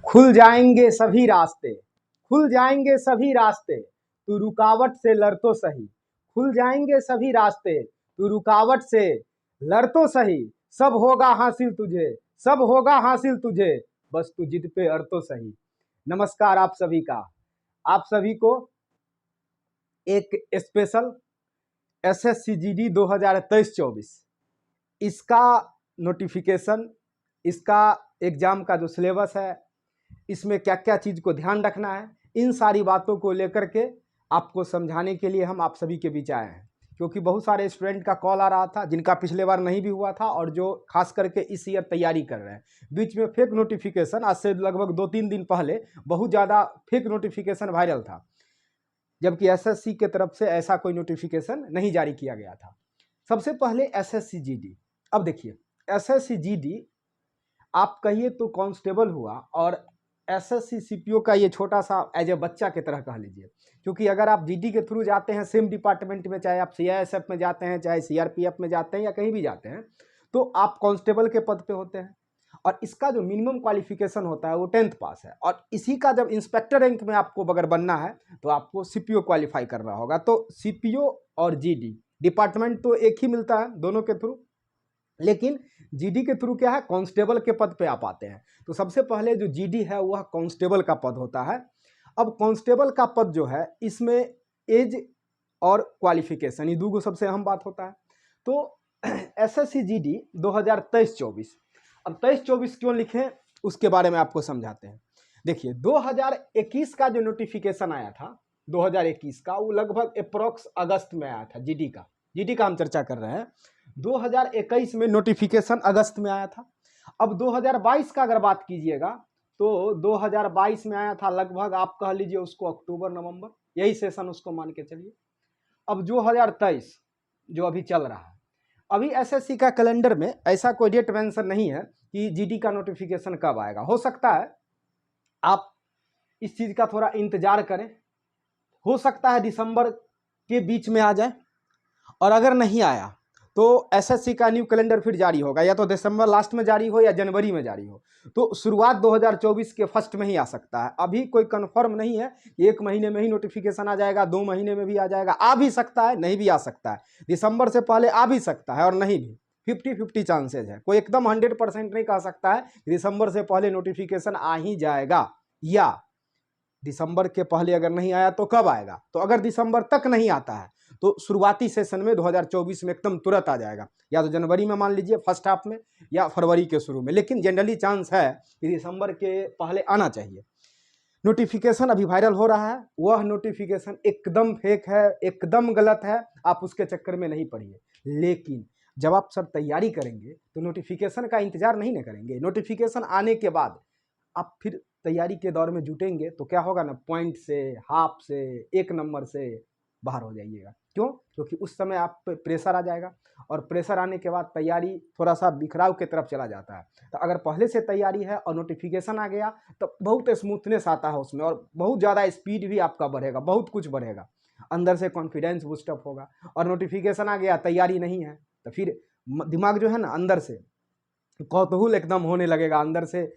खुल जाएंगे सभी रास्ते, खुल जाएंगे सभी रास्ते, तू रुकावट से लड़ तो सही। खुल जाएंगे सभी रास्ते, तू रुकावट से लड़ तो सही। सब होगा हासिल तुझे, सब होगा हासिल तुझे, बस तू जिद पे अड़ तो सही। नमस्कार आप सभी का, आप सभी को एक स्पेशल SSCGD 2023-24 इसका नोटिफिकेशन, इसका एग्जाम का जो सिलेबस है, इसमें क्या क्या चीज़ को ध्यान रखना है, इन सारी बातों को लेकर के आपको समझाने के लिए हम आप सभी के बीच आए हैं। क्योंकि बहुत सारे स्टूडेंट का कॉल आ रहा था जिनका पिछले बार नहीं भी हुआ था और जो खास करके इस ईयर तैयारी कर रहे हैं। बीच में फेक नोटिफिकेशन, आज से लगभग 2-3 दिन पहले बहुत ज़्यादा फेक नोटिफिकेशन वायरल था, जबकि SSC के तरफ से ऐसा कोई नोटिफिकेशन नहीं जारी किया गया था। सबसे पहले SSCGD, अब देखिए SSCGD आप कहिए तो कांस्टेबल हुआ और SSC CPO का ये छोटा सा एज ए बच्चा की तरह कह लीजिए। क्योंकि अगर आप GD के थ्रू जाते हैं सेम डिपार्टमेंट में, चाहे आप CISF में जाते हैं, चाहे CRPF में जाते हैं या कहीं भी जाते हैं, तो आप कांस्टेबल के पद पे होते हैं और इसका जो मिनिमम क्वालिफिकेशन होता है वो 10th पास है। और इसी का जब इंस्पेक्टर रैंक में आपको अगर बनना है तो आपको CPO क्वालिफाई करना होगा। तो CPO और GD डिपार्टमेंट तो एक ही मिलता है दोनों के थ्रू, लेकिन GD के थ्रू क्या है, कांस्टेबल के पद पे आप आते हैं। तो सबसे पहले जो GD है वह कांस्टेबल का पद होता है। अब कांस्टेबल का पद जो है इसमें एज और क्वालिफिकेशन, ये दो सबसे अहम बात होता है। तो SSCGD 2023-24, अब 23-24 क्यों लिखें उसके बारे में आपको समझाते हैं। देखिए 2021 का जो नोटिफिकेशन आया था 2021 का, वो लगभग अप्रोक्स अगस्त में आया था। GD का हम चर्चा कर रहे हैं। 2021 में नोटिफिकेशन अगस्त में आया था। अब 2022 का अगर बात कीजिएगा तो 2022 में आया था लगभग, आप कह लीजिए उसको अक्टूबर नवंबर, यही सेशन उसको मान के चलिए। अब 2023 जो अभी चल रहा है, अभी SSC का कैलेंडर में ऐसा कोई डेट मेंशन नहीं है कि GD का नोटिफिकेशन कब आएगा। हो सकता है आप इस चीज़ का थोड़ा इंतजार करें, हो सकता है दिसंबर के बीच में आ जाए, और अगर नहीं आया तो SSC का न्यू कैलेंडर फिर जारी होगा, या तो दिसंबर लास्ट में जारी हो या जनवरी में जारी हो। तो शुरुआत 2024 के फर्स्ट में ही आ सकता है। अभी कोई कंफर्म नहीं है, 1 महीने में ही नोटिफिकेशन आ जाएगा, 2 महीने में भी आ जाएगा, आ भी सकता है, नहीं भी आ सकता है, दिसंबर से पहले आ भी सकता है और नहीं भी, 50-50 चांसेज है। कोई एकदम 100% नहीं कह सकता है दिसंबर से पहले नोटिफिकेशन आ ही जाएगा, या दिसंबर के पहले अगर नहीं आया तो कब आएगा। तो अगर दिसंबर तक नहीं आता है तो शुरुआती सेशन में 2024 में एकदम तुरंत आ जाएगा, या तो जनवरी में मान लीजिए फर्स्ट हाफ में, या फरवरी के शुरू में, लेकिन जनरली चांस है कि दिसंबर के पहले आना चाहिए। नोटिफिकेशन अभी वायरल हो रहा है, वह नोटिफिकेशन एकदम फेक है, एकदम गलत है, आप उसके चक्कर में नहीं पड़िए। लेकिन जब आप सब तैयारी करेंगे तो नोटिफिकेशन का इंतजार नहीं ना करेंगे। नोटिफिकेशन आने के बाद आप फिर तैयारी के दौर में जुटेंगे तो क्या होगा ना, पॉइंट से, हाफ से, 1 नंबर से बाहर हो जाइएगा। क्यों? क्योंकि उस समय आप पे प्रेशर आ जाएगा, और प्रेशर आने के बाद तैयारी थोड़ा सा बिखराव की तरफ चला जाता है। तो अगर पहले से तैयारी है और नोटिफिकेशन आ गया तो बहुत स्मूथनेस आता है उसमें, और बहुत ज़्यादा स्पीड भी आपका बढ़ेगा, बहुत कुछ बढ़ेगा, अंदर से कॉन्फिडेंस बूस्टअप होगा। और नोटिफिकेशन आ गया, तैयारी नहीं है, तो फिर दिमाग जो है ना अंदर से कौतूहल एकदम होने लगेगा, अंदर से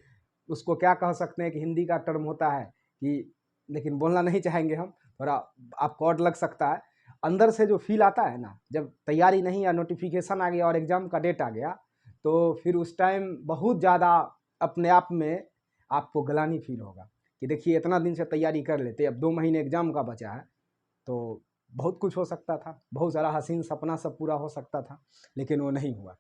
उसको क्या कह सकते हैं कि हिंदी का टर्म होता है कि, लेकिन बोलना नहीं चाहेंगे हम, थोड़ा आपको ऑड लग सकता है। अंदर से जो फील आता है ना, जब तैयारी नहीं है, नोटिफिकेशन आ गया और एग्ज़ाम का डेट आ गया, तो फिर उस टाइम बहुत ज़्यादा अपने आप में आपको ग्लानि फील होगा कि देखिए इतना दिन से तैयारी कर लेते, अब 2 महीने एग्ज़ाम का बचा है, तो बहुत कुछ हो सकता था, बहुत सारा हसीन सपना सब पूरा हो सकता था, लेकिन वो नहीं हुआ।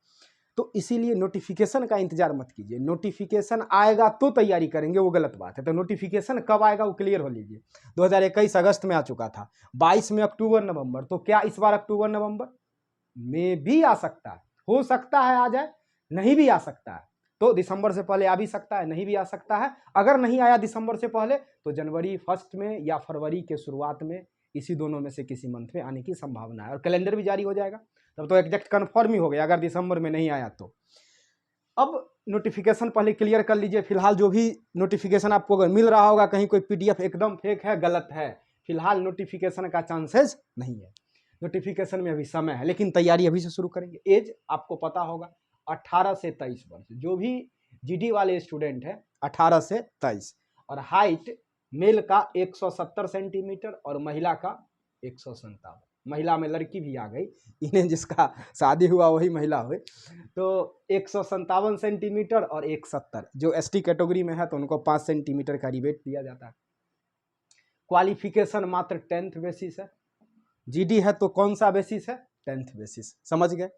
तो इसीलिए नोटिफिकेशन का इंतजार मत कीजिए। नोटिफिकेशन आएगा तो तैयारी करेंगे, वो गलत बात है। तो नोटिफिकेशन कब आएगा वो क्लियर हो लीजिए। 2021 अगस्त में आ चुका था, 22 में अक्टूबर नवंबर, तो क्या इस बार अक्टूबर नवंबर में भी आ सकता है? हो सकता है आ जाए, नहीं भी आ सकता है। तो दिसंबर से पहले आ भी सकता है, नहीं भी आ सकता है। अगर नहीं आया दिसंबर से पहले तो जनवरी फर्स्ट में या फरवरी के शुरुआत में, इसी दोनों में से किसी मंथ में आने की संभावना है, और कैलेंडर भी जारी हो जाएगा, तब तो एग्जैक्ट कन्फर्म ही हो गया अगर दिसंबर में नहीं आया तो। अब नोटिफिकेशन पहले क्लियर कर लीजिए। फिलहाल जो भी नोटिफिकेशन आपको अगर मिल रहा होगा कहीं कोई PDF एकदम फेक है, गलत है, फिलहाल नोटिफिकेशन का चांसेस नहीं है। नोटिफिकेशन में अभी समय है, लेकिन तैयारी अभी से शुरू करेंगे। एज आपको पता होगा 18 से 23 वर्ष, जो भी GD वाले स्टूडेंट हैं 18 से 23, और हाइट मेल का 170 सेंटीमीटर और महिला का 157। महिला में लड़की भी आ गई, इन्हें जिसका शादी हुआ वही महिला हुई। तो 157 सेंटीमीटर और 170, जो एसटी कैटेगरी में है तो उनको 5 सेंटीमीटर का रिबेट दिया जाता है। क्वालिफिकेशन मात्र 10th बेसिस है। जीडी है तो कौन सा बेसिस है? 10th basis. समझ गए?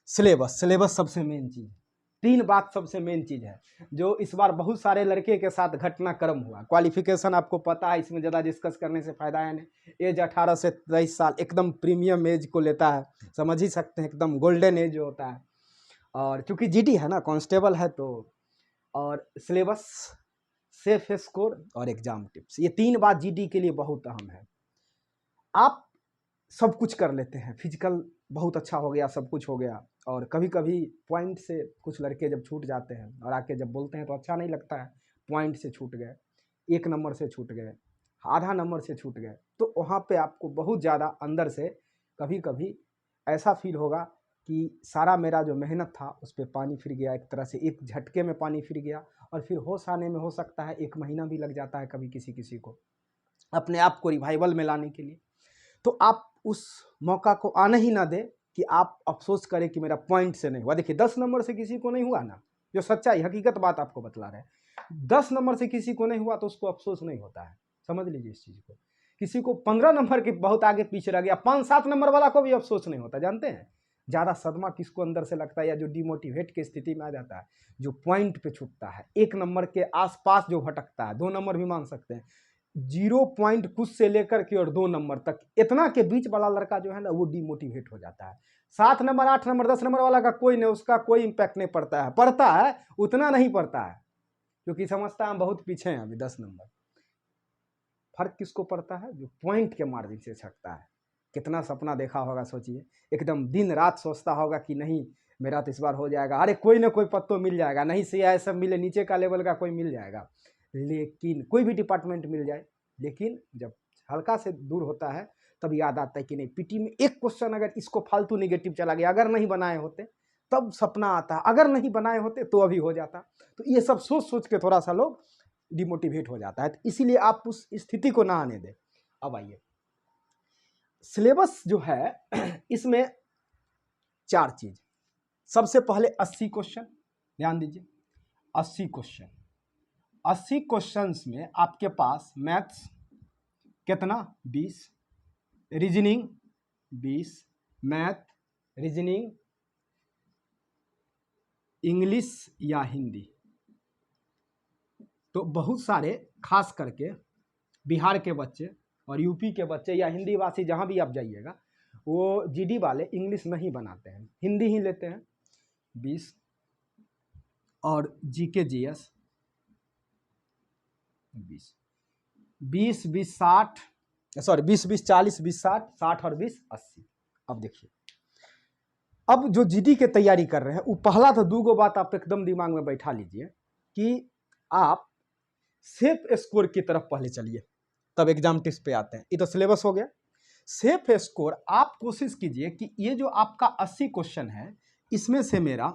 सिलेबस, सिलेबस सबसे मेन चीज है। 3 बात सबसे मेन चीज है जो इस बार बहुत सारे लड़के के साथ घटनाक्रम हुआ। क्वालिफिकेशन आपको पता है, इसमें ज़्यादा डिस्कस करने से फायदा है नहीं। एज 18 से 23 साल एकदम प्रीमियम एज को लेता है, समझ ही सकते हैं, एकदम गोल्डन एज होता है। और चूंकि जीडी है ना, कांस्टेबल है तो। और सिलेबस, सेफ स्कोर और एग्जाम टिप्स, ये 3 बात जीडी के लिए बहुत अहम है। आप सब कुछ कर लेते हैं, फिजिकल बहुत अच्छा हो गया, सब कुछ हो गया, और कभी कभी पॉइंट से कुछ लड़के जब छूट जाते हैं और आके जब बोलते हैं तो अच्छा नहीं लगता है। पॉइंट से छूट गए, 1 नंबर से छूट गए, आधा नंबर से छूट गए, तो वहाँ पे आपको बहुत ज़्यादा अंदर से कभी कभी ऐसा फील होगा कि सारा मेरा जो मेहनत था उस पर पानी फिर गया, एक तरह से एक झटके में पानी फिर गया। और फिर होश आने में हो सकता है 1 महीना भी लग जाता है कभी किसी किसी को, अपने आप को रिवाइवल में लाने के लिए। तो आप उस मौका को आने ही ना दे कि आप अफसोस करें कि मेरा पॉइंट से नहीं हुआ। देखिए 10 नंबर से किसी को नहीं हुआ ना, जो सच्चाई हकीकत बात आपको बतला रहे हैं। 10 नंबर से किसी को नहीं हुआ तो उसको अफसोस नहीं होता है, समझ लीजिए इस चीज़ को। किसी को 15 नंबर के बहुत आगे पीछे रह गया, 5-7 नंबर वाला को भी अफसोस नहीं होता। जानते हैं ज़्यादा सदमा किसको अंदर से लगता है, या जो डिमोटिवेट की स्थिति में आ जाता है, जो पॉइंट पे छूटता है, 1 नंबर के आसपास जो भटकता है, 2 नंबर भी मान सकते हैं, 0 पॉइंट कुछ से लेकर के और 2 नंबर तक, इतना के बीच वाला लड़का जो है ना वो डिमोटिवेट हो जाता है। 7 नंबर, 8 नंबर, 10 नंबर वाला का कोई नहीं, उसका कोई इम्पैक्ट नहीं पड़ता है, पड़ता है उतना नहीं पड़ता है, क्योंकि समझता है हम बहुत पीछे हैं अभी 10 नंबर। फर्क किसको पड़ता है? जो पॉइंट के मार्जिन से छकता है। कितना सपना देखा होगा सोचिए, एकदम दिन रात सोचता होगा कि नहीं मेरा तो इस बार हो जाएगा, अरे कोई ना कोई पद तो मिल जाएगा, नहीं से या सब मिले, नीचे का लेवल का कोई मिल जाएगा, लेकिन कोई भी डिपार्टमेंट मिल जाए, लेकिन जब हल्का से दूर होता है तब याद आता है कि नहीं पीटी में एक क्वेश्चन अगर इसको फालतू निगेटिव चला गया, अगर नहीं बनाए होते तब सपना आता है, अगर नहीं बनाए होते तो अभी हो जाता। तो ये सब सोच सोच के थोड़ा सा लोग डिमोटिवेट हो जाता है, तो इसीलिए आप उस स्थिति को ना आने दें। अब आइए, सिलेबस जो है इसमें 4 चीज। सबसे पहले 80 क्वेश्चन, ध्यान दीजिए 80 क्वेश्चन। 80 क्वेश्चंस में आपके पास मैथ्स कितना? 20, रीजनिंग 20, मैथ, रीजनिंग, इंग्लिश या हिंदी। तो बहुत सारे खास करके बिहार के बच्चे और यूपी के बच्चे या हिंदी भाषी जहाँ भी आप जाइएगा, वो जीडी वाले इंग्लिश नहीं बनाते हैं, हिंदी ही लेते हैं। 20 और जीके जीएस 20, 20 20 60, सॉरी 20 20 40, 20 60, 60 और 20 80। अब देखिए, अब जो जीडी के तैयारी कर रहे हैं वो पहला तो 2 बात आप एकदम दिमाग में बैठा लीजिए कि आप सेफ स्कोर की तरफ पहले चलिए, तब एग्जाम टिप्स पे आते हैं। ये तो सिलेबस हो गया। सेफ स्कोर आप कोशिश कीजिए कि ये जो आपका 80 क्वेश्चन है इसमें से मेरा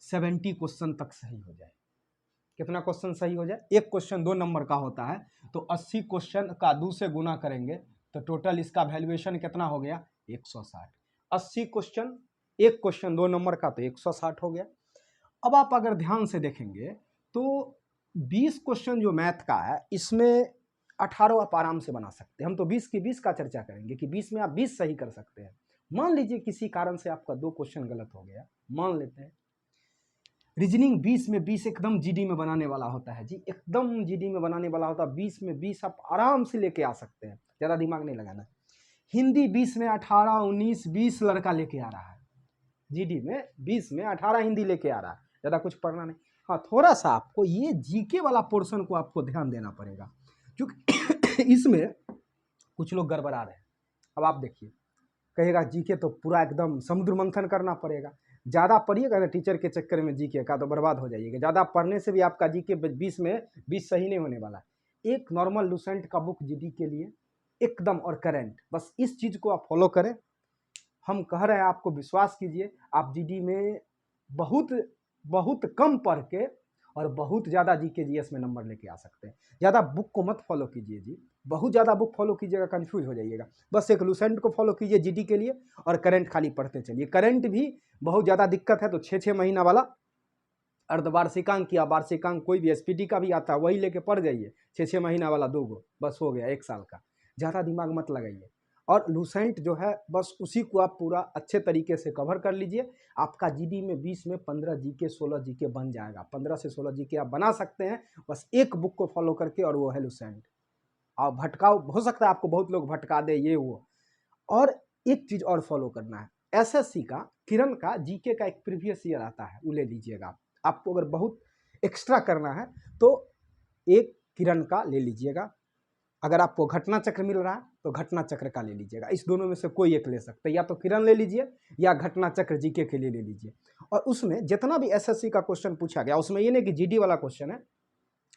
70 क्वेश्चन तक सही हो जाए। कितना क्वेश्चन सही हो जाए? एक क्वेश्चन 2 नंबर का होता है, तो 80 क्वेश्चन का 2 से गुना करेंगे तो टोटल इसका वैल्यूएशन कितना हो गया? 160। 80 क्वेश्चन, एक क्वेश्चन 2 नंबर का तो 160 हो गया। अब आप अगर ध्यान से देखेंगे तो 20 क्वेश्चन जो मैथ का है इसमें 18 आप आराम से बना सकते हैं। हम तो 20 की 20 का चर्चा करेंगे कि 20 में आप 20 सही कर सकते हैं। मान लीजिए किसी कारण से आपका 2 क्वेश्चन गलत हो गया, मान लेते हैं। रीजनिंग 20 में 20 एकदम जीडी में बनाने वाला होता है जी, एकदम जीडी में बनाने वाला होता है। 20 में 20 आप आराम से लेके आ सकते हैं, ज़्यादा दिमाग नहीं लगाना। हिंदी 20 में 18, 19, 20 लड़का लेके आ रहा है, जीडी में 20 में 18 हिंदी लेके आ रहा है, ज़्यादा कुछ पढ़ना नहीं। हाँ, थोड़ा सा आपको ये जीके वाला पोर्शन को आपको ध्यान देना पड़ेगा, क्योंकि इसमें कुछ लोग गड़बड़ा रहे हैं। अब आप देखिए, कहेगा जीके तो पूरा एकदम समुद्र मंथन करना पड़ेगा, ज़्यादा पढ़िएगा ना टीचर के चक्कर में जीके का तो बर्बाद हो जाइएगा। ज़्यादा पढ़ने से भी आपका जीके 20 में 20 सही नहीं होने वाला। एक नॉर्मल लूसेंट का बुक जीडी के लिए एकदम और करेंट, बस इस चीज़ को आप फॉलो करें। हम कह रहे हैं, आपको विश्वास कीजिए, आप जीडी में बहुत बहुत कम पढ़ के और बहुत ज़्यादा जीके जीएस में नंबर लेके आ सकते हैं। ज़्यादा बुक को मत फॉलो कीजिए जी, बहुत ज़्यादा बुक फॉलो कीजिएगा कंफ्यूज हो जाइएगा। बस एक लूसेंट को फॉलो कीजिए जीडी के लिए और करंट खाली पढ़ते चलिए। करंट भी बहुत ज़्यादा दिक्कत है तो 6-6 महीना वाला अर्धवार्षिकांक या वार्षिकांक कोई भी एसपीटी का भी आता है वही लेके पढ़ जाइए, 6-6 महीना वाला 2 गो बस हो गया 1 साल का। ज़्यादा दिमाग मत लगाइए। और लूसेंट जो है बस उसी को आप पूरा अच्छे तरीके से कवर कर लीजिए। आपका जीडी में 20 में 15 जीके 16 जीके बन जाएगा। 15 से 16 जीके आप बना सकते हैं बस एक बुक को फॉलो करके, और वो है लूसेंट। और भटकाव हो सकता है आपको, बहुत लोग भटका दे ये वो। और एक चीज़ और फॉलो करना है, एसएससी का किरण का जीके का एक प्रीवियस ईयर आता है, वो ले लीजिएगा। आपको अगर बहुत एक्स्ट्रा करना है तो एक किरण का ले लीजिएगा। अगर आपको घटना चक्र मिल रहा है तो घटना चक्र का ले लीजिएगा। इस दोनों में से कोई एक ले सकते हैं, या तो किरण ले लीजिए या घटना चक्र जीके के लिए ले लीजिए। और उसमें जितना भी एसएससी का क्वेश्चन पूछा गया, उसमें ये नहीं कि जीडी वाला क्वेश्चन है,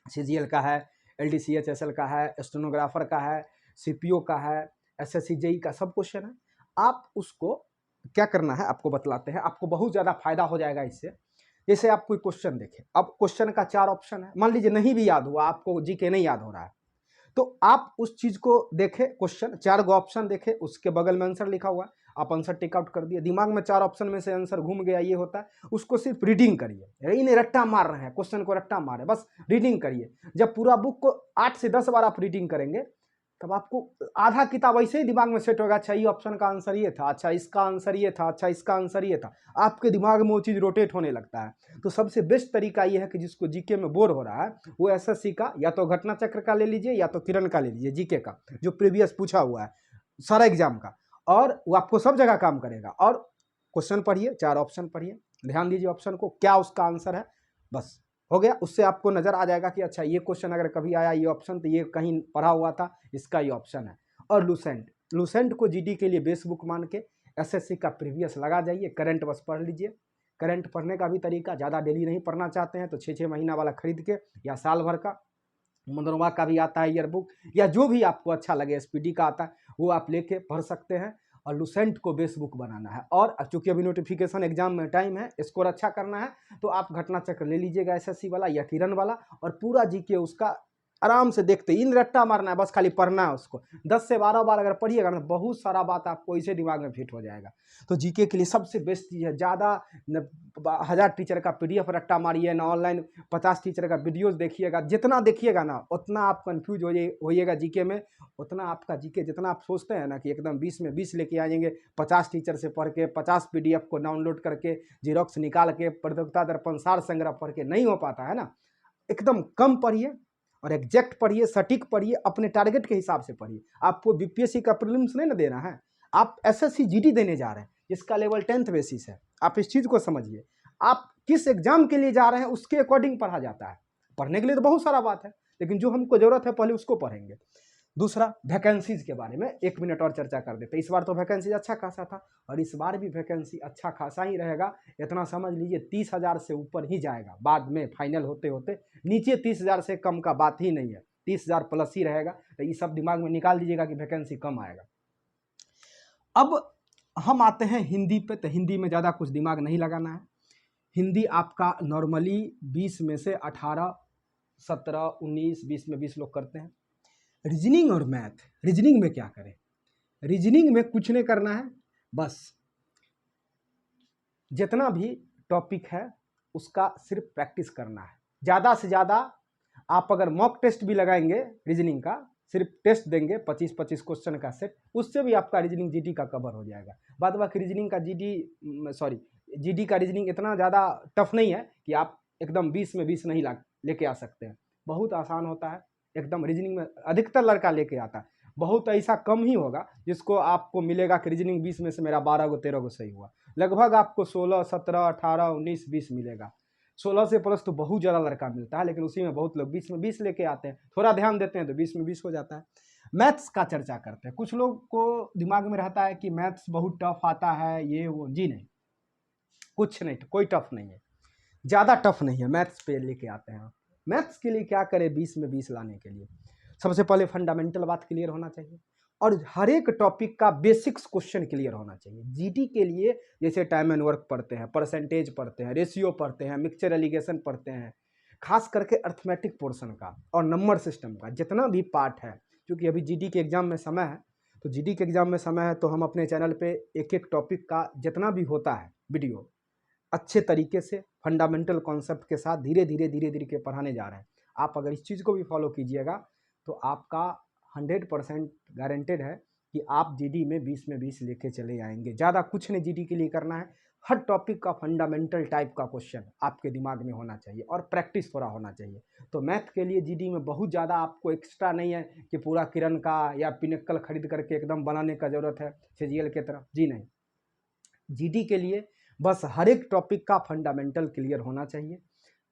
सीजीएल का है, एलडीसीएचएसएल का है, स्टेनोग्राफर का है, सीपीओ का है, एसएससी जेई का सब क्वेश्चन है। आप उसको क्या करना है आपको बतलाते हैं, आपको बहुत ज़्यादा फायदा हो जाएगा इससे। जैसे आप कोई क्वेश्चन देखें, अब क्वेश्चन का 4 ऑप्शन है, मान लीजिए नहीं भी याद हुआ, आपको जीके नहीं याद हो रहा है, तो आप उस चीज़ को देखें, क्वेश्चन 4 गो ऑप्शन देखें, उसके बगल में आंसर लिखा हुआ है, आप आंसर टिक आउट कर दिए। दिमाग में 4 ऑप्शन में से आंसर घूम गया, ये होता है, उसको सिर्फ रीडिंग करिए। इन्हें रट्टा मार रहे हैं, क्वेश्चन को रट्टा मार रहे हैं, बस रीडिंग करिए। जब पूरा बुक को 8 से 10 बार आप रीडिंग करेंगे तब आपको आधा किताब ऐसे ही दिमाग में सेट होगा। अच्छा ये ऑप्शन का आंसर ये था, अच्छा इसका आंसर ये था, अच्छा इसका आंसर ये था। आपके दिमाग में वो चीज़ रोटेट होने लगता है। तो सबसे बेस्ट तरीका ये है कि जिसको जीके में बोर हो रहा है वो एसएससी का या तो घटना चक्र का ले लीजिए या तो किरण का ले लीजिए, जीके का जो प्रीवियस पूछा हुआ है सारा एग्जाम का, और वो आपको सब जगह काम करेगा। और क्वेश्चन पढ़िए, 4 ऑप्शन पढ़िए, ध्यान दीजिए ऑप्शन को, क्या उसका आंसर है, बस हो गया। उससे आपको नजर आ जाएगा कि अच्छा ये क्वेश्चन अगर कभी आया ये ऑप्शन तो ये कहीं पढ़ा हुआ था, इसका ये ऑप्शन है। और लूसेंट को जीडी के लिए बेस बुक मान के एसएससी का प्रीवियस लगा जाइए, करंट बस पढ़ लीजिए। करंट पढ़ने का भी तरीका, ज़्यादा डेली नहीं पढ़ना चाहते हैं तो 6-6 महीना वाला खरीद के, या साल भर का मनोरमा का भी आता है ईयर बुक, या जो भी आपको अच्छा लगे, एसपीडी का आता है वो आप लेके पढ़ सकते हैं। और लूसेंट को बेस बुक बनाना है। और चूंकि अभी नोटिफिकेशन एग्जाम में टाइम है, स्कोर अच्छा करना है, तो आप घटना चक्र ले लीजिएगा एसएससी वाला या किरण वाला, और पूरा जीके उसका आराम से देखते, इन रट्टा मारना है, बस खाली पढ़ना है उसको। 10 से 12 बार अगर पढ़िएगा ना, बहुत सारा बात आपको इसे दिमाग में फिट हो जाएगा। तो जीके के लिए सबसे बेस्ट चीज़ है, ज़्यादा 1000 टीचर का पीडीएफ रट्टा मारिए ना, ऑनलाइन 50 टीचर का वीडियोस देखिएगा। जितना देखिएगा ना उतना आप कंफ्यूज होइएगा जीके में, उतना आपका जीके, जितना आप सोचते हैं ना कि एकदम 20 में 20 लेके आएंगे, 50 टीचर से पढ़ के, 50 पीडीएफ को डाउनलोड करके, जीरोक्स निकाल के, प्रतियोगिता दर्पण सार संग्रह पढ़ के, नहीं हो पाता है ना। एकदम कम पढ़िए और एग्जैक्ट पढ़िए, सटीक पढ़िए, अपने टारगेट के हिसाब से पढ़िए। आपको बीपीएससी का प्रीलिम्स नहीं ना देना है, आप एसएससी जीडी देने जा रहे हैं, जिसका लेवल 10th बेसिस है। आप इस चीज़ को समझिए, आप किस एग्जाम के लिए जा रहे हैं उसके अकॉर्डिंग पढ़ा जाता है। पढ़ने के लिए तो बहुत सारा बात है, लेकिन जो हमको जरूरत है पहले उसको पढ़ेंगे। दूसरा, वैकेंसीज के बारे में 1 मिनट और चर्चा कर देते हैं। इस बार तो वैकेंसी अच्छा खासा था, और इस बार भी वैकेंसी अच्छा खासा ही रहेगा। इतना समझ लीजिए 30,000 से ऊपर ही जाएगा, बाद में फाइनल होते होते नीचे 30,000 से कम का बात ही नहीं है, 30,000 प्लस ही रहेगा। तो ये सब दिमाग में निकाल दीजिएगा कि वैकेंसी कम आएगा। अब हम आते हैं हिंदी पे, तो हिंदी में ज़्यादा कुछ दिमाग नहीं लगाना है। हिंदी आपका नॉर्मली 20 में से 18, 17, 19, 20 में 20 लोग करते हैं। रीजनिंग और मैथ, रीजनिंग में क्या करें? रीजनिंग में कुछ नहीं करना है, बस जितना भी टॉपिक है उसका सिर्फ प्रैक्टिस करना है। ज़्यादा से ज़्यादा आप अगर मॉक टेस्ट भी लगाएंगे रीजनिंग का, सिर्फ टेस्ट देंगे 25-25 क्वेश्चन का सेट, उससे भी आपका रीजनिंग जीडी का कवर हो जाएगा। बाद बाकी रीजनिंग का जीडी का रीजनिंग इतना ज़्यादा टफ नहीं है कि आप एकदम 20 में 20 नहीं लेके आ सकते हैं। बहुत आसान होता है एकदम। रीजनिंग में अधिकतर लड़का लेके आता है, बहुत ऐसा कम ही होगा जिसको आपको मिलेगा कि रीजनिंग 20 में से मेरा 12 गो 13 गो सही हुआ। लगभग आपको 16, 17, 18, 19, 20 मिलेगा। 16 से प्लस तो बहुत ज़्यादा लड़का मिलता है, लेकिन उसी में बहुत लोग 20 में 20 लेके आते हैं। थोड़ा ध्यान देते हैं तो 20 में 20 हो जाता है। मैथ्स का चर्चा करते हैं। कुछ लोग को दिमाग में रहता है कि मैथ्स बहुत टफ आता है, ये वो। जी नहीं, कुछ नहीं, कोई टफ नहीं है, ज़्यादा टफ नहीं है। मैथ्स पे लेके आते हैं। मैथ्स के लिए क्या करें 20 में 20 लाने के लिए? सबसे पहले फंडामेंटल बात क्लियर होना चाहिए, और हर एक टॉपिक का बेसिक्स क्वेश्चन क्लियर होना चाहिए। जीडी के लिए जैसे टाइम एंड वर्क पढ़ते हैं, परसेंटेज पढ़ते हैं, रेशियो पढ़ते हैं, मिक्सचर एलिगेशन पढ़ते हैं, खास करके अर्थमेटिक पोर्शन का और नंबर सिस्टम का जितना भी पार्ट है, क्योंकि अभी जीडी के एग्ज़ाम में समय है, तो जीडी के एग्ज़ाम में समय है तो हम अपने चैनल पे एक एक टॉपिक का जितना भी होता है वीडियो अच्छे तरीके से फंडामेंटल कॉन्सेप्ट के साथ धीरे धीरे के पढ़ाने जा रहे हैं। आप अगर इस चीज़ को भी फॉलो कीजिएगा तो आपका 100% गारंटेड है कि आप जीडी में 20 में 20 लेके चले आएंगे। ज़्यादा कुछ नहीं जीडी के लिए करना है, हर टॉपिक का फंडामेंटल टाइप का क्वेश्चन आपके दिमाग में होना चाहिए और प्रैक्टिस थोड़ा होना चाहिए। तो मैथ के लिए जीडी में बहुत ज़्यादा आपको एक्स्ट्रा नहीं है कि पूरा किरण का या पिनक्कल खरीद करके एकदम बनाने का ज़रूरत है सीजीएल की तरफ, जी नहीं। जीडी के लिए बस हर एक टॉपिक का फंडामेंटल क्लियर होना चाहिए।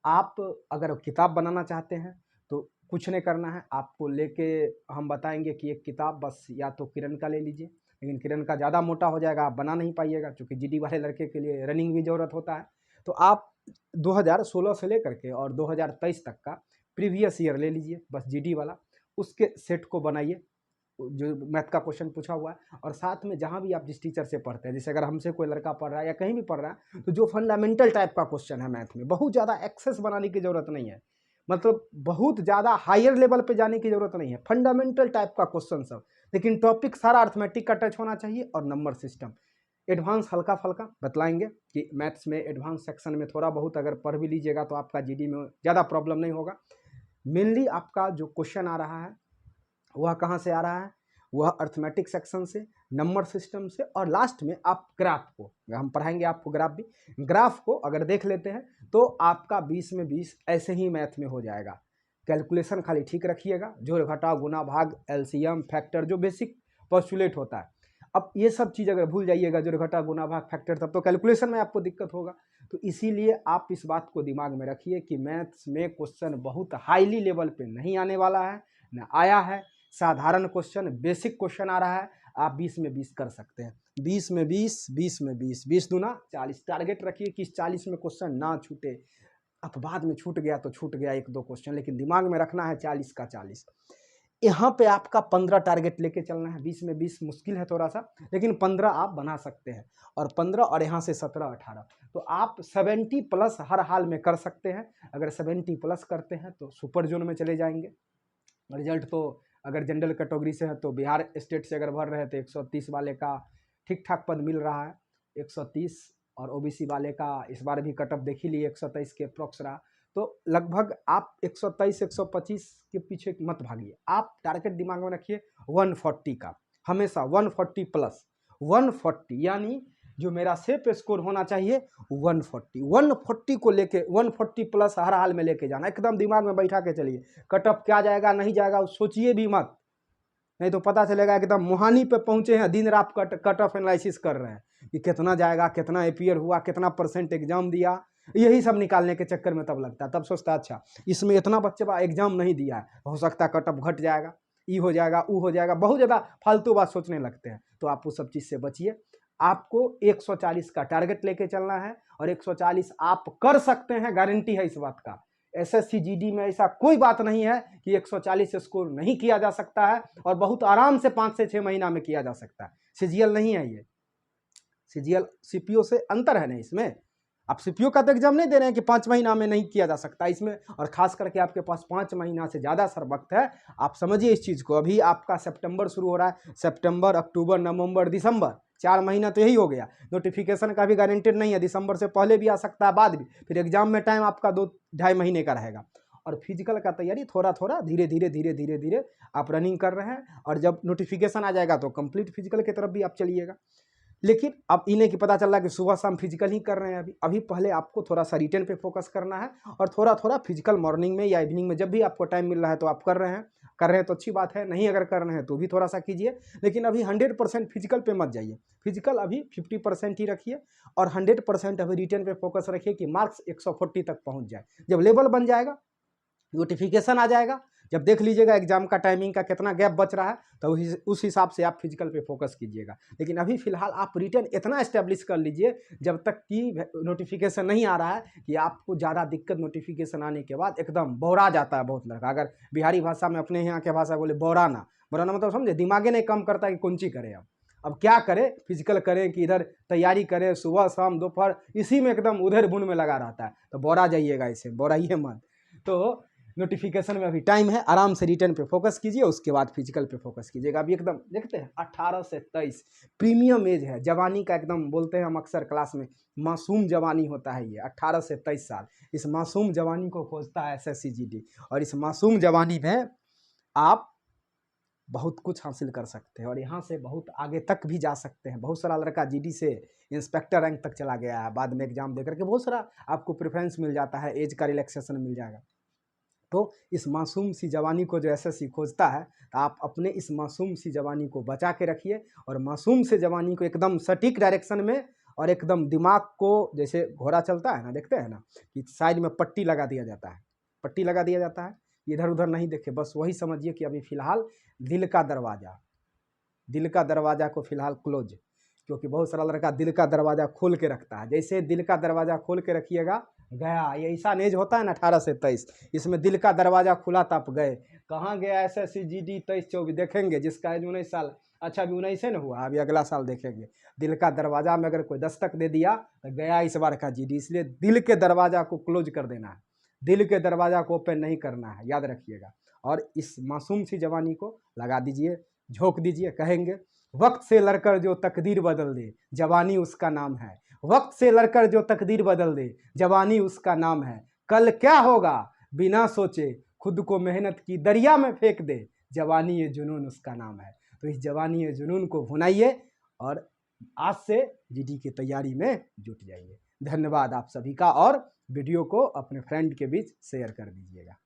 आप अगर किताब बनाना चाहते हैं तो कुछ नहीं करना है, आपको लेके हम बताएंगे कि एक किताब बस या तो किरण का ले लीजिए, लेकिन किरण का ज़्यादा मोटा हो जाएगा, आप बना नहीं पाइएगा, क्योंकि जीडी वाले लड़के के लिए रनिंग भी ज़रूरत होता है। तो आप 2016 से लेकर के और 2023 तक का प्रीवियस ईयर ले लीजिए बस जीडी वाला, उसके सेट को बनाइए जो मैथ का क्वेश्चन पूछा हुआ है। और साथ में जहाँ भी आप जिस टीचर से पढ़ते हैं, जैसे अगर हमसे कोई लड़का पढ़ रहा है या कहीं भी पढ़ रहा है, तो जो फंडामेंटल टाइप का क्वेश्चन है मैथ में, बहुत ज़्यादा एक्सेस बनाने की ज़रूरत नहीं है, मतलब बहुत ज़्यादा हायर लेवल पे जाने की ज़रूरत नहीं है, फंडामेंटल टाइप का क्वेश्चन सब, लेकिन टॉपिक सारा अर्थमेटिक का टच होना चाहिए और नंबर सिस्टम। एडवांस हल्का फल्का बतलाएंगे कि मैथ्स में एडवांस सेक्शन में थोड़ा बहुत अगर पढ़ भी लीजिएगा तो आपका जीडी में ज़्यादा प्रॉब्लम नहीं होगा। मेनली आपका जो क्वेश्चन आ रहा है वह कहाँ से आ रहा है, वह अर्थमेटिक सेक्शन से, नंबर सिस्टम से, और लास्ट में आप ग्राफ को, हम पढ़ाएंगे आपको ग्राफ भी, ग्राफ को अगर देख लेते हैं तो आपका 20 में 20 ऐसे ही मैथ में हो जाएगा। कैलकुलेशन खाली ठीक रखिएगा, जोड़ घटाव गुना भाग एलसीएम फैक्टर जो बेसिक पोस्टुलेट होता है। अब ये सब चीज़ अगर भूल जाइएगा, जोड़ घटाव गुना भाग फैक्टर, तब तो कैलकुलेशन में आपको दिक्कत होगा। तो इसीलिए आप इस बात को दिमाग में रखिए कि मैथ्स में क्वेश्चन बहुत हाईली लेवल पे नहीं आने वाला है, न आया है, साधारण क्वेश्चन बेसिक क्वेश्चन आ रहा है, आप 20 में 20 कर सकते हैं। 20 में 20, 20 में 20, 20 दूना 40, टारगेट रखिए कि इस 40 में क्वेश्चन ना छूटे। अब बाद में छूट गया तो छूट गया एक दो क्वेश्चन, लेकिन दिमाग में रखना है 40 का 40। यहाँ पे आपका 15 टारगेट लेके चलना है। 20 में 20 मुश्किल है थोड़ा सा, लेकिन 15 आप बना सकते हैं, और 15 और यहाँ से 17 18, तो आप 70 प्लस हर हाल में कर सकते हैं। अगर 70 प्लस करते हैं तो सुपर जोन में चले जाएंगे। रिजल्ट तो अगर जनरल कैटेगरी से है तो बिहार स्टेट से अगर भर रहे तो 130 वाले का ठीक ठाक पद मिल रहा है, 130, और ओबीसी वाले का इस बार भी कटअप देख ही लिए 123 के अप्रॉक्स रहा। तो लगभग आप 123 125 के पीछे मत भागिए, आप टारगेट दिमाग में रखिए 140 का, हमेशा 140 प्लस 140, यानी जो मेरा सेफ स्कोर होना चाहिए 140 को लेके 140 प्लस हर हाल में लेके जाना, एकदम दिमाग में बैठा के चलिए। कटअप क्या जाएगा नहीं जाएगा सोचिए भी मत, नहीं तो पता चलेगा एकदम मुहानी पे पहुंचे हैं, दिन रात कट ऑफ एनालिसिस कर रहे हैं कि कितना जाएगा, कितना एपीयर हुआ, कितना परसेंट एग्जाम दिया, यही सब निकालने के चक्कर में तब लगता है, तब सोचता है अच्छा इसमें इतना बच्चे एग्जाम नहीं दिया है, हो सकता है कट ऑफ घट जाएगा, ई हो जाएगा ऊ हो जाएगा, बहुत ज़्यादा फालतू बात सोचने लगते हैं। तो आप उस सब चीज़ से बचिए। आपको 140 का टारगेट लेके चलना है, और 140 आप कर सकते हैं, गारंटी है इस बात का। एसएससी जीडी में ऐसा कोई बात नहीं है कि 140 स्कोर नहीं किया जा सकता है, और बहुत आराम से 5 से 6 महीना में किया जा सकता है। सीजीएल नहीं है ये, सीजीएल सीपीओ से अंतर है नहीं इसमें। आप सीपीओ का तो एग्जाम नहीं दे रहे हैं कि 5 महीना में नहीं किया जा सकता इसमें, और खास करके आपके पास 5 महीना से ज़्यादा सर वक्त है। आप समझिए इस चीज़ को, अभी आपका सितंबर शुरू हो रहा है, सितंबर अक्टूबर नवंबर दिसंबर 4 महीना तो यही हो गया। नोटिफिकेशन का भी गारंटेड नहीं है, दिसंबर से पहले भी आ सकता है, बाद भी, फिर एग्जाम में टाइम आपका 2-2.5 महीने का रहेगा। और फिजिकल का तैयारी थोड़ा थोड़ा धीरे धीरे आप रनिंग कर रहे हैं, और जब नोटिफिकेशन आ जाएगा तो कंप्लीट फिजिकल की तरफ भी आप चलिएगा। लेकिन अब इन्हें की पता चल रहा है कि सुबह शाम फिजिकल ही कर रहे हैं, अभी पहले आपको थोड़ा सा रिटर्न पे फोकस करना है, और थोड़ा थोड़ा फिजिकल मॉर्निंग में या इवनिंग में जब भी आपको टाइम मिल रहा है तो आप कर रहे हैं तो अच्छी बात है, नहीं अगर कर रहे हैं तो भी थोड़ा सा कीजिए, लेकिन अभी 100% फिजिकल पे मत जाइए। फिजिकल अभी 50% ही रखिए, और 100% अभी रिटर्न पे फोकस रखिए कि मार्क्स 140 तक पहुंच जाए। जब लेवल बन जाएगा, नोटिफिकेशन आ जाएगा, जब देख लीजिएगा एग्जाम का टाइमिंग का कितना गैप बच रहा है, तो उस हिसाब से आप फिजिकल पे फोकस कीजिएगा। लेकिन अभी फिलहाल आप रिटर्न इतना एस्टेब्लिश कर लीजिए जब तक कि नोटिफिकेशन नहीं आ रहा है, कि आपको ज़्यादा दिक्कत नोटिफिकेशन आने के बाद एकदम बौरा जाता है बहुत लड़का। अगर बिहारी भाषा में, अपने यहाँ के भाषा बोले बौराना मतलब समझे, दिमागे नहीं कम करता कि कौन सी करें। अब क्या करें, फिजिकल करें कि इधर तैयारी करें, सुबह शाम दोपहर इसी में एकदम उधर बुन में लगा रहता है, तो बौरा जाइएगा, इसे बौराइए मत। तो नोटिफिकेशन में अभी टाइम है, आराम से रिटर्न पे फोकस कीजिए, उसके बाद फिजिकल पे फोकस कीजिएगा। अभी एकदम देखते हैं 18 से 23 प्रीमियम एज है जवानी का, एकदम बोलते हैं हम अक्सर क्लास में मासूम जवानी होता है ये 18 से 23 साल। इस मासूम जवानी को खोजता है एसएससी जीडी, और इस मासूम जवानी में आप बहुत कुछ हासिल कर सकते हैं और यहाँ से बहुत आगे तक भी जा सकते हैं। बहुत सारा लड़का जीडी से इंस्पेक्टर रैंक तक चला गया है, बाद में एग्जाम देकर के बहुत सारा आपको प्रेफरेंस मिल जाता है, एज का रिलैक्सेशन मिल जाएगा। तो इस मासूम सी जवानी को जो एसएससी खोजता है, तो आप अपने इस मासूम सी जवानी को बचा के रखिए, और मासूम से जवानी को एकदम सटीक डायरेक्शन में और एकदम दिमाग को, जैसे घोड़ा चलता है ना, देखते हैं ना कि साइड में पट्टी लगा दिया जाता है, पट्टी लगा दिया जाता है, इधर उधर नहीं देखे, बस वही समझिए कि अभी फ़िलहाल दिल का दरवाज़ा को फ़िलहाल क्लोज, क्योंकि बहुत सारा लड़का दिल का दरवाज़ा खोल के रखता है। जैसे दिल का दरवाज़ा खोल के रखिएगा, गया ये ऐसा एज होता है ना 18 से 23, इसमें दिल का दरवाज़ा खुला तो आप गए, कहाँ गया एसएससी जीडी 23-24 देखेंगे, जिसका एज 19 साल, अच्छा अभी 19 न हुआ, अभी अगला साल देखेंगे। दिल का दरवाज़ा में अगर कोई दस्तक दे दिया तो गया इस बार का जीडी, इसलिए दिल के दरवाज़ा को क्लोज कर देना है, दिल के दरवाज़ा को ओपन नहीं करना है, याद रखिएगा। और इस मासूम सी जवानी को लगा दीजिए, झोंक दीजिए। कहेंगे वक्त से लड़कर जो तकदीर बदल दे, जवानी उसका नाम है। वक्त से लड़कर जो तकदीर बदल दे, जवानी उसका नाम है। कल क्या होगा बिना सोचे, खुद को मेहनत की दरिया में फेंक दे, जवानी ये जुनून उसका नाम है। तो इस जवानी ये जुनून को भुनाइए और आज से जीडी की तैयारी में जुट जाइए। धन्यवाद आप सभी का, और वीडियो को अपने फ्रेंड के बीच शेयर कर दीजिएगा।